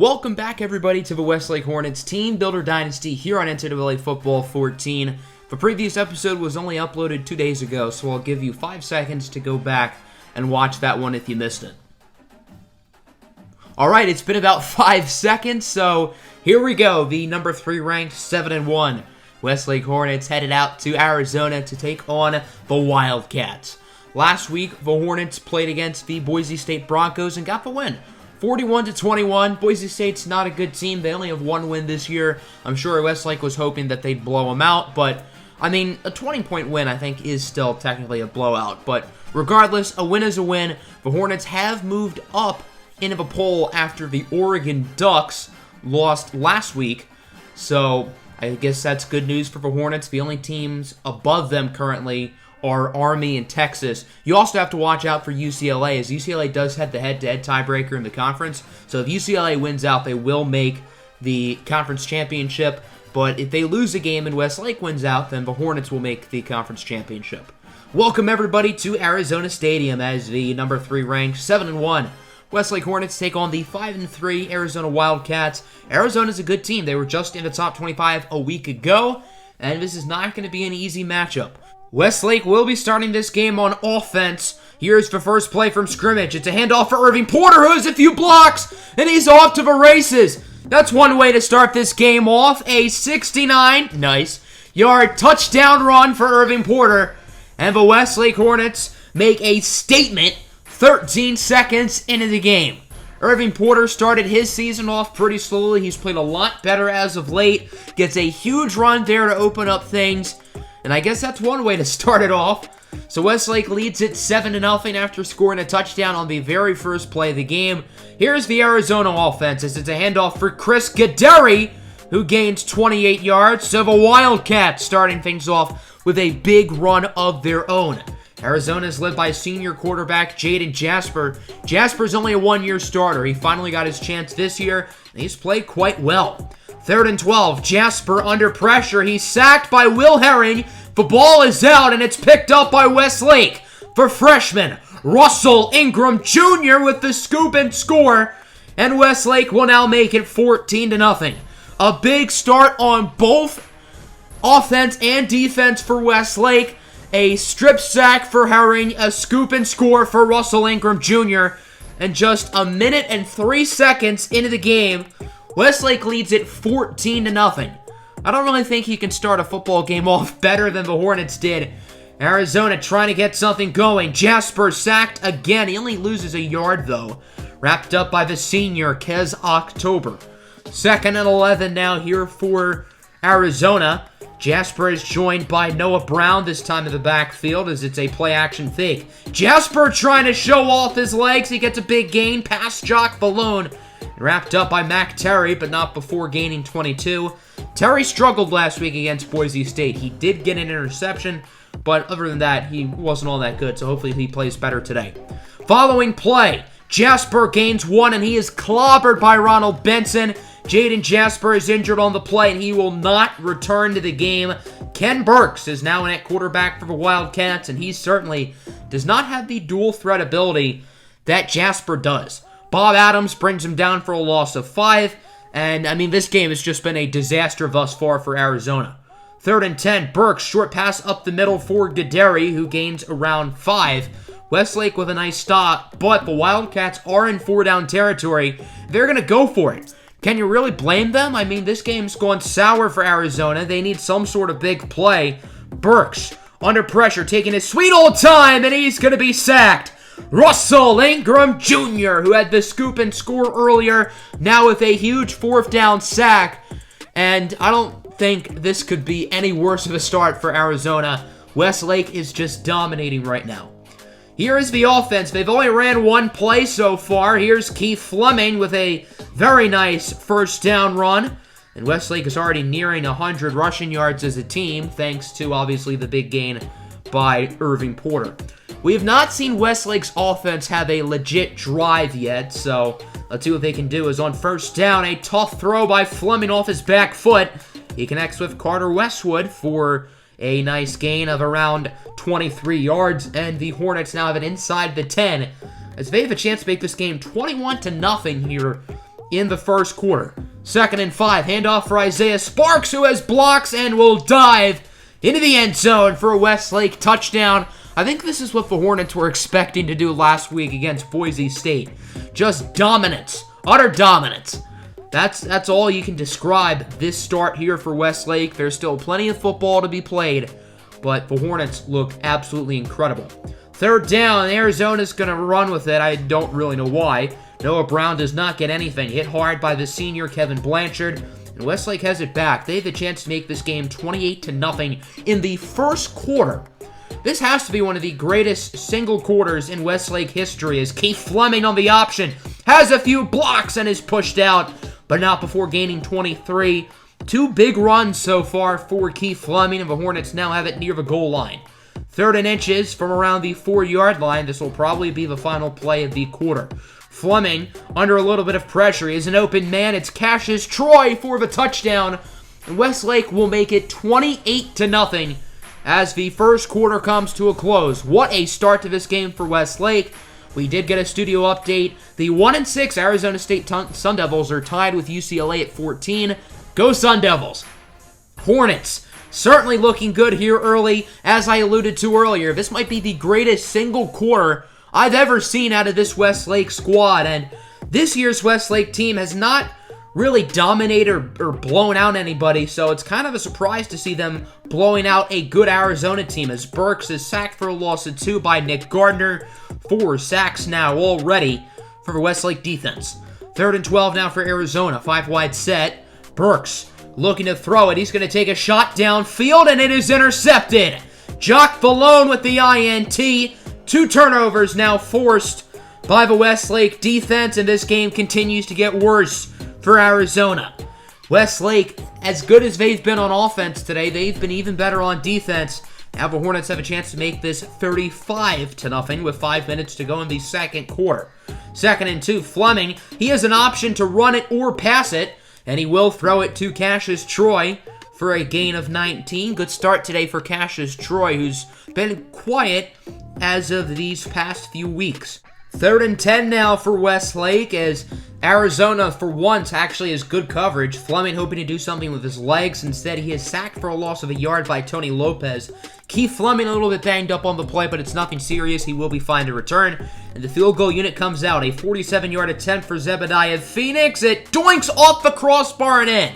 Welcome back, everybody, to the Westlake Hornets Team Builder Dynasty here on NCAA Football 14. The previous episode was only uploaded 2 days ago, so I'll give you 5 seconds to go back and watch that one if you missed it. Alright, it's been about 5 seconds, so here we go. The number 3 ranked 7-1 Westlake Hornets headed out to Arizona to take on the Wildcats. Last week, the Hornets played against the Boise State Broncos and got the win. 41-21. Boise State's not a good team. They only have one win this year. I'm sure Westlake was hoping that they'd blow them out, but I mean, a 20-point win, I think, is still technically a blowout. But regardless, a win is a win. The Hornets have moved up into the poll after the Oregon Ducks lost last week. So I guess that's good news for the Hornets. The only teams above them currently are Army and Texas. You also have to watch out for UCLA, as UCLA does have the head-to-head tiebreaker in the conference. So if UCLA wins out, they will make the conference championship. But if they lose a game and Westlake wins out, then the Hornets will make the conference championship. Welcome, everybody, to Arizona Stadium as the number 3 ranked 7-1 Westlake Hornets take on the 5-3 Arizona Wildcats. Arizona's a good team. They were just in the top 25 a week ago, and this is not going to be an easy matchup. Westlake will be starting this game on offense. Here's the first play from scrimmage. It's a handoff for Irving Porter, who has a few blocks, and he's off to the races. That's one way to start this game off. A 69-yard touchdown run for Irving Porter. And the Westlake Hornets make a statement 13 seconds into the game. Irving Porter started his season off pretty slowly. He's played a lot better as of late. Gets a huge run there to open up things. And I guess that's one way to start it off. So Westlake leads it 7-0 after scoring a touchdown on the very first play of the game. Here's the Arizona offense as it's a handoff for Chris Gaderi, who gains 28 yards. So the Wildcats starting things off with a big run of their own. Arizona is led by senior quarterback Jaden Jasper. Jasper's only a one-year starter. He finally got his chance this year, and he's played quite well. 3rd and 12, Jasper under pressure. He's sacked by Will Herring. The ball is out, and it's picked up by Westlake. For freshman Russell Ingram Jr. with the scoop and score. And Westlake will now make it 14-0. A big start on both offense and defense for Westlake. A strip sack for Herring, a scoop and score for Russell Ingram Jr. And just a minute and 3 seconds into the game, Westlake leads it 14-0. I don't really think he can start a football game off better than the Hornets did. Arizona trying to get something going. Jasper sacked again. He only loses a yard, though. Wrapped up by the senior, Kez October. 2nd and 11 now here for Arizona. Jasper is joined by Noah Brown this time in the backfield as it's a play-action fake. Jasper trying to show off his legs. He gets a big gain past Jock Balone. Wrapped up by Mac Terry, but not before gaining 22. Terry struggled last week against Boise State. He did get an interception, but other than that, he wasn't all that good, so hopefully he plays better today. Following play, Jasper gains 1, and he is clobbered by Ronald Benson. Jaden Jasper is injured on the play, and he will not return to the game. Ken Burks is now in at quarterback for the Wildcats, and he certainly does not have the dual threat ability that Jasper does. Bob Adams brings him down for a loss of 5. And, I mean, this game has just been a disaster thus far for Arizona. 3rd and 10, Burks, short pass up the middle for Gaderi, who gains around 5. Westlake with a nice stop, but the Wildcats are in 4-down territory. They're going to go for it. Can you really blame them? I mean, this game's gone sour for Arizona. They need some sort of big play. Burks, under pressure, taking his sweet old time, and he's going to be sacked. Russell Ingram Jr., who had the scoop and score earlier, now with a huge 4th down sack. And I don't think this could be any worse of a start for Arizona. Westlake is just dominating right now. Here is the offense. They've only ran one play so far. Here's Keith Fleming with a very nice 1st down run. And Westlake is already nearing 100 rushing yards as a team, thanks to, obviously, the big gain by Irving Porter. We have not seen Westlake's offense have a legit drive yet, so let's see what they can do. Is on 1st down, a tough throw by Fleming off his back foot. He connects with Carter Westwood for a nice gain of around 23 yards, and the Hornets now have it inside the 10, as they have a chance to make this game 21-0 here in the first quarter. 2nd and 5, handoff for Isaiah Sparks, who has blocks and will dive into the end zone for a Westlake touchdown. I think this is what the Hornets were expecting to do last week against Boise State. Just dominance, utter dominance. That's all you can describe this start here for Westlake. There's still plenty of football to be played, but the Hornets look absolutely incredible. 3rd down, Arizona's going to run with it. I don't really know why. Noah Brown does not get anything. Hit hard by the senior, Kevin Blanchard, and Westlake has it back. They have the chance to make this game 28-0 in the first quarter. This has to be one of the greatest single quarters in Westlake history, as Keith Fleming on the option has a few blocks and is pushed out, but not before gaining 23. 2 big runs so far for Keith Fleming, and the Hornets now have it near the goal line. 3rd and inches from around the 4-yard line. This will probably be the final play of the quarter. Fleming, under a little bit of pressure, is an open man. It's Cassius Troy for the touchdown, and Westlake will make it 28-0 as the first quarter comes to a close. What a start to this game for Westlake. We did get a studio update. The 1-6 Arizona State Sun Devils are tied with UCLA at 14. Go Sun Devils. Hornets, certainly looking good here early. As I alluded to earlier, this might be the greatest single quarter I've ever seen out of this Westlake squad. And this year's Westlake team has not really dominated or blown out anybody, so it's kind of a surprise to see them blowing out a good Arizona team, as Burks is sacked for a loss of 2 by Nick Gardner. 4 sacks now already for the Westlake defense. 3rd and 12 now for Arizona. 5-wide set. Burks looking to throw it. He's going to take a shot downfield, and it is intercepted. Jock Ballone with the INT. 2 turnovers now forced by the Westlake defense, and this game continues to get worse for Arizona. Westlake, as good as they've been on offense today, they've been even better on defense. Now the Hornets have a chance to make this 35-0 with 5 minutes to go in the second quarter. 2nd and 2, Fleming. He has an option to run it or pass it, and he will throw it to Cassius Troy for a gain of 19. Good start today for Cassius Troy, who's been quiet as of these past few weeks. 3rd and 10 now for Westlake, as Arizona, for once, actually has good coverage. Fleming hoping to do something with his legs. Instead, he is sacked for a loss of a yard by Tony Lopez. Keith Fleming a little bit banged up on the play, but it's nothing serious. He will be fine to return. And the field goal unit comes out. A 47-yard attempt for Zebediah Phoenix. It doinks off the crossbar and in.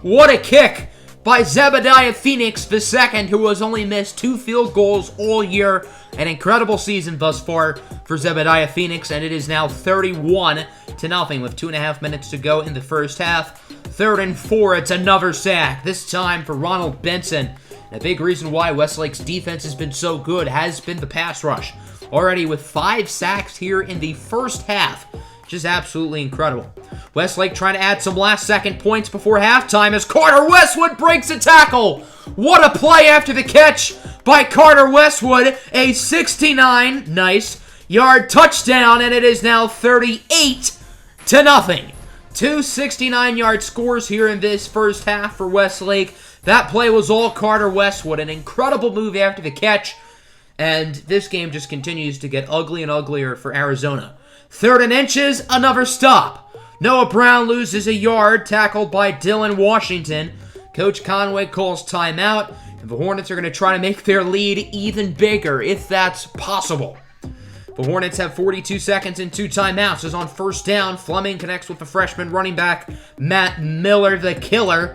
What a kick by Zebediah Phoenix the second, who has only missed 2 field goals all year. An incredible season thus far for Zebediah Phoenix, and it is now 31-0 with 2.5 minutes to go in the first half. 3rd and 4, it's another sack, this time for Ronald Benson. And a big reason why Westlake's defense has been so good has been the pass rush. Already with 5 sacks here in the first half. Just absolutely incredible. Westlake trying to add some last-second points before halftime as Carter Westwood breaks a tackle. What a play after the catch by Carter Westwood. A 69-yard touchdown, and it is now 38-0. 2 69-yard scores here in this first half for Westlake. That play was all Carter Westwood. An incredible move after the catch, and this game just continues to get ugly and uglier for Arizona. 3rd and inches, another stop. Noah Brown loses a yard, tackled by Dylan Washington. Coach Conway calls timeout, and the Hornets are going to try to make their lead even bigger, if that's possible. The Hornets have 42 seconds and 2 timeouts. As on 1st down, Fleming connects with the freshman running back, Matt Miller, the killer,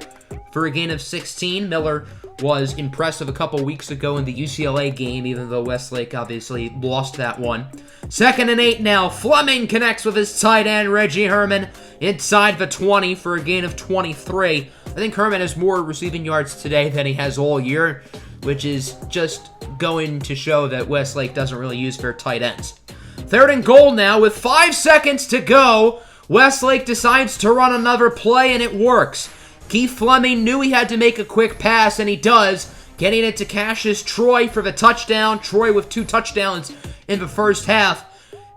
for a gain of 16. Miller was impressive a couple weeks ago in the UCLA game, even though Westlake obviously lost that one. 2nd and 8 now. Fleming connects with his tight end, Reggie Herman, inside the 20 for a gain of 23. I think Herman has more receiving yards today than he has all year, which is just going to show that Westlake doesn't really use their tight ends. 3rd and goal now with 5 seconds to go. Westlake decides to run another play, and it works. Keith Fleming knew he had to make a quick pass, and he does, getting it to Cassius Troy for the touchdown. Troy with 2 touchdowns in the first half.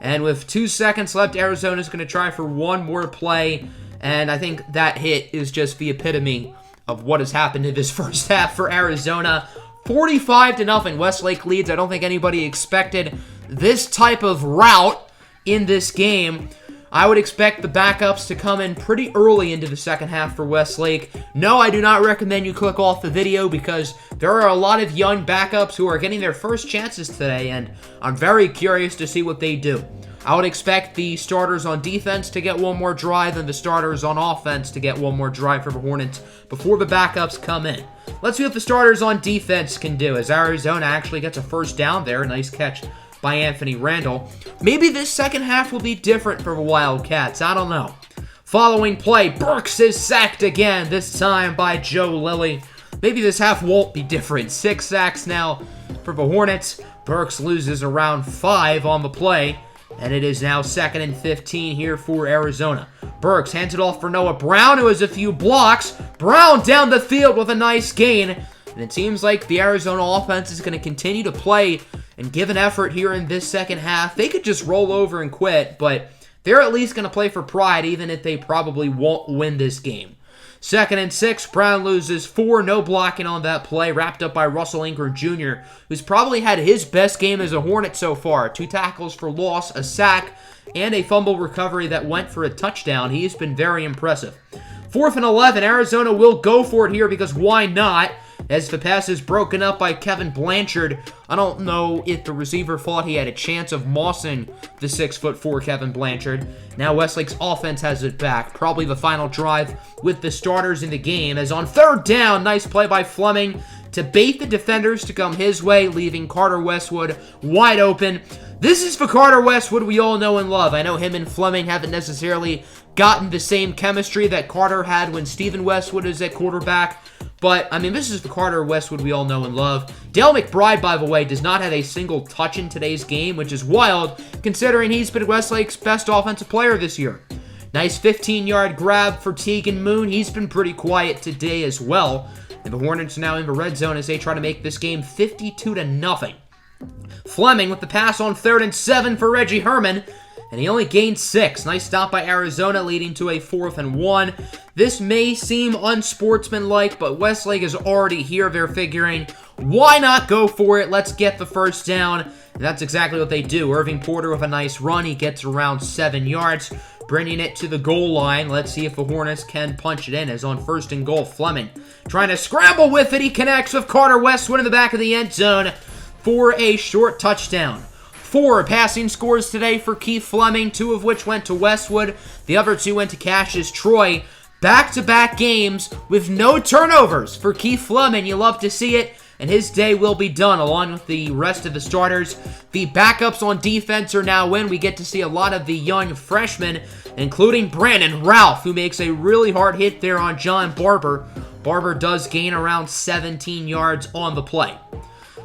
And with 2 seconds left, Arizona's going to try for one more play. And I think that hit is just the epitome of what has happened in this first half for Arizona. 45-0, Westlake leads. I don't think anybody expected this type of rout in this game. I would expect the backups to come in pretty early into the second half for Westlake. No, I do not recommend you click off the video because there are a lot of young backups who are getting their first chances today, and I'm very curious to see what they do. I would expect the starters on defense to get one more drive and the starters on offense to get one more drive for the Hornets before the backups come in. Let's see what the starters on defense can do as Arizona actually gets a first down there. Nice catch by Anthony Randall. Maybe this second half will be different for the Wildcats. I don't know. Following play, Burks is sacked again, this time by Joe Lilly. Maybe this half won't be different. 6 sacks now for the Hornets. Burks loses around 5 on the play. And it is now 2nd and 15 here for Arizona. Burks hands it off for Noah Brown, who has a few blocks. Brown down the field with a nice gain. And it seems like the Arizona offense is going to continue to play and give an effort here in this second half. They could just roll over and quit, but they're at least going to play for pride, even if they probably won't win this game. 2nd and 6, Brown loses 4, no blocking on that play, wrapped up by Russell Ingram Jr., who's probably had his best game as a Hornet so far. 2 tackles for loss, a sack, and a fumble recovery that went for a touchdown. He's been very impressive. 4th and 11, Arizona will go for it here because why not? As the pass is broken up by Kevin Blanchard. I don't know if the receiver thought he had a chance of mossing the 6'4" Kevin Blanchard. Now Westlake's offense has it back. Probably the final drive with the starters in the game. As on 3rd down, nice play by Fleming to bait the defenders to come his way, leaving Carter Westwood wide open. This is for Carter Westwood we all know and love. I know him and Fleming haven't necessarily gotten the same chemistry that Carter had when Stephen Westwood was at quarterback. But, I mean, this is the Carter Westwood we all know and love. Dale McBride, by the way, does not have a single touch in today's game, which is wild, considering he's been Westlake's best offensive player this year. Nice 15-yard grab for Tegan Moon. He's been pretty quiet today as well. And the Hornets are now in the red zone as they try to make this game 52-0. Fleming with the pass on 3rd and 7 for Reggie Herman. And he only gained 6. Nice stop by Arizona, leading to a 4th and 1. This may seem unsportsmanlike, but Westlake is already here. They're figuring, why not go for it? Let's get the first down. And that's exactly what they do. Irving Porter with a nice run. He gets around 7 yards, bringing it to the goal line. Let's see if the Hornets can punch it in. As on 1st and goal, Fleming trying to scramble with it. He connects with Carter Westwood in the back of the end zone for a short touchdown. 4 passing scores today for Keith Fleming, 2 of which went to Westwood. The other 2 went to Cassius Troy. Back-to-back games with no turnovers for Keith Fleming. You love to see it, and his day will be done along with the rest of the starters. The backups on defense are now in. We get to see a lot of the young freshmen, including Brandon Ralph, who makes a really hard hit there on John Barber. Barber does gain around 17 yards on the play.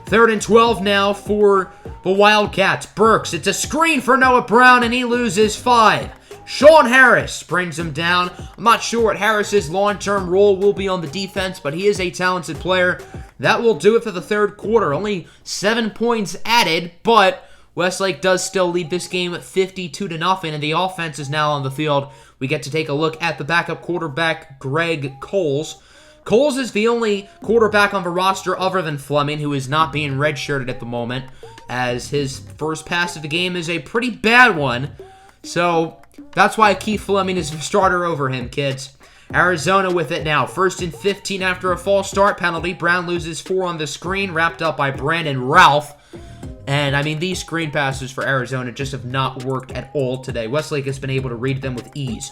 3rd and 12 now for the Wildcats. Burks, it's a screen for Noah Brown, and he loses 5. Sean Harris brings him down. I'm not sure what Harris's long-term role will be on the defense, but he is a talented player. That will do it for the 3rd quarter. Only 7 points added, but Westlake does still lead this game at 52-0, and the offense is now on the field. We get to take a look at the backup quarterback, Greg Coles. Coles is the only quarterback on the roster other than Fleming who is not being redshirted at the moment, as his first pass of the game is a pretty bad one. So that's why Keith Fleming is the starter over him, kids. Arizona with it now. 1st and 15 after a false start penalty. Brown loses 4 on the screen, wrapped up by Brandon Ralph. And, I mean, these screen passes for Arizona just have not worked at all today. Westlake has been able to read them with ease.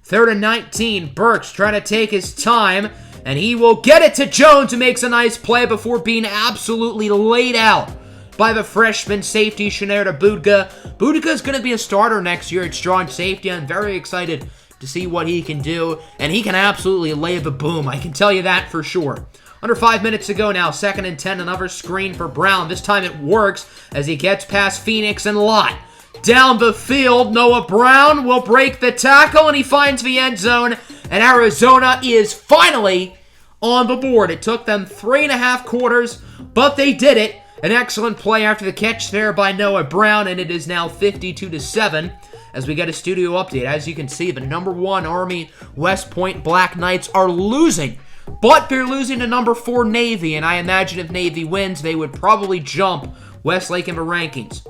3rd and 19. Burks trying to take his time. And he will get it to Jones, who makes a nice play before being absolutely laid out by the freshman safety, Shanera Budka. Budka is going to be a starter next year at strong safety. I'm very excited to see what he can do. And he can absolutely lay the boom. I can tell you that for sure. Under 5 minutes to go now. 2nd and 10. Another screen for Brown. This time it works as he gets past Phoenix and Lott. Down the field, Noah Brown will break the tackle, and he finds the end zone. And Arizona is finally on the board. It took them 3.5 quarters, but they did it. An excellent play after the catch there by Noah Brown, and it is now 52-7 as we get a studio update. As you can see, the number 1 Army West Point Black Knights are losing, but they're losing to number 4 Navy, and I imagine if Navy wins, they would probably jump Westlake in the rankings.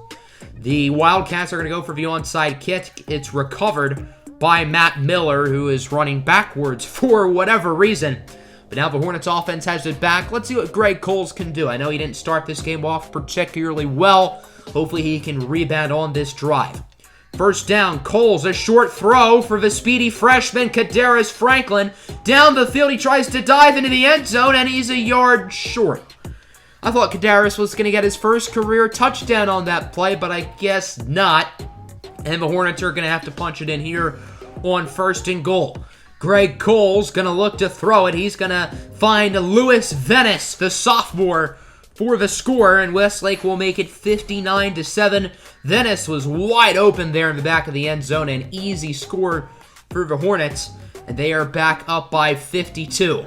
The Wildcats are going to go for the onside kick. It's recovered by Matt Miller, who is running backwards for whatever reason. But now the Hornets offense has it back. Let's see what Greg Coles can do. I know he didn't start this game off particularly well. Hopefully he can rebound on this drive. First down, Coles, a short throw for the speedy freshman, Kadarius Franklin. Down the field, he tries to dive into the end zone, and he's a yard short. I thought Kadarius was going to get his first career touchdown on that play, but I guess not. And the Hornets are going to have to punch it in here on 1st and goal. Greg Coles going to look to throw it. He's going to find Lewis Venice, the sophomore, for the score, and Westlake will make it 59-7. Venice was wide open there in the back of the end zone. An easy score for the Hornets, and they are back up by 52.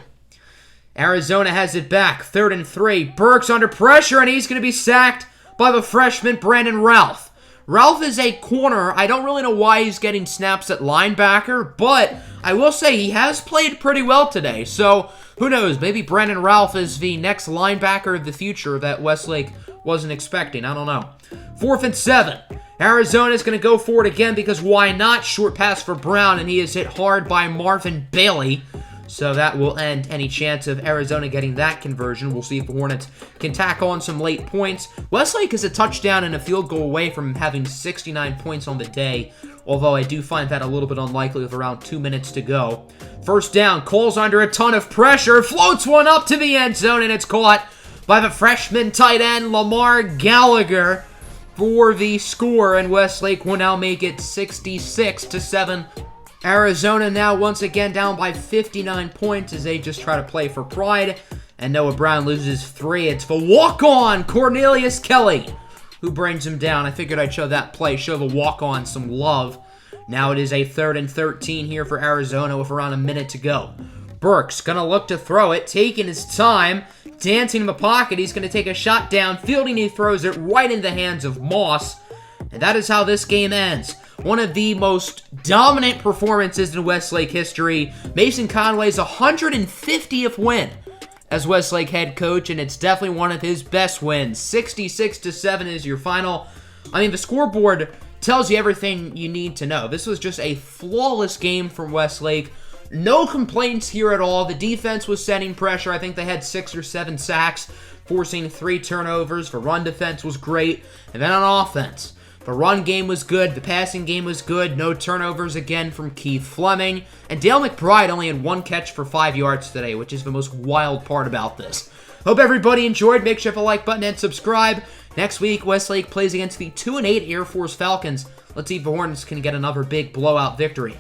Arizona has it back, 3rd and 3. Burks under pressure, and he's going to be sacked by the freshman Brandon Ralph. Ralph is a corner. I don't really know why he's getting snaps at linebacker, but I will say he has played pretty well today. So, who knows? Maybe Brandon Ralph is the next linebacker of the future that Westlake wasn't expecting. I don't know. 4th and 7. Arizona's going to go for it again because why not? Short pass for Brown, and he is hit hard by Marvin Bailey. So that will end any chance of Arizona getting that conversion. We'll see if the Hornets can tack on some late points. Westlake is a touchdown and a field goal away from having 69 points on the day, although I do find that a little bit unlikely with around 2 minutes to go. First down, Cole's under a ton of pressure, floats one up to the end zone, and it's caught by the freshman tight end Lamar Gallagher for the score, and Westlake will now make it 66-7. Arizona now once again down by 59 points as they just try to play for pride. And Noah Brown loses 3. It's the walk-on Cornelius Kelly who brings him down. I figured I'd show that play, show the walk-on some love. Now it is a 3rd and 13 here for Arizona with around a minute to go. Burks gonna look to throw it, taking his time, dancing in the pocket. He's gonna take a shot downfield, and he throws it right in the hands of Moss. And that is how this game ends. One of the most dominant performances in Westlake history. Mason Conway's 150th win as Westlake head coach, and it's definitely one of his best wins. 66-7 is your final. I mean, the scoreboard tells you everything you need to know. This was just a flawless game from Westlake. No complaints here at all. The defense was setting pressure. I think they had 6 or 7 sacks, forcing 3 turnovers. The run defense was great. And then on offense, the run game was good. The passing game was good. No turnovers again from Keith Fleming. And Dale McBride only had 1 catch for 5 yards today, which is the most wild part about this. Hope everybody enjoyed. Make sure to hit the like button and subscribe. Next week, Westlake plays against the 2-8 Air Force Falcons. Let's see if the Hornets can get another big blowout victory.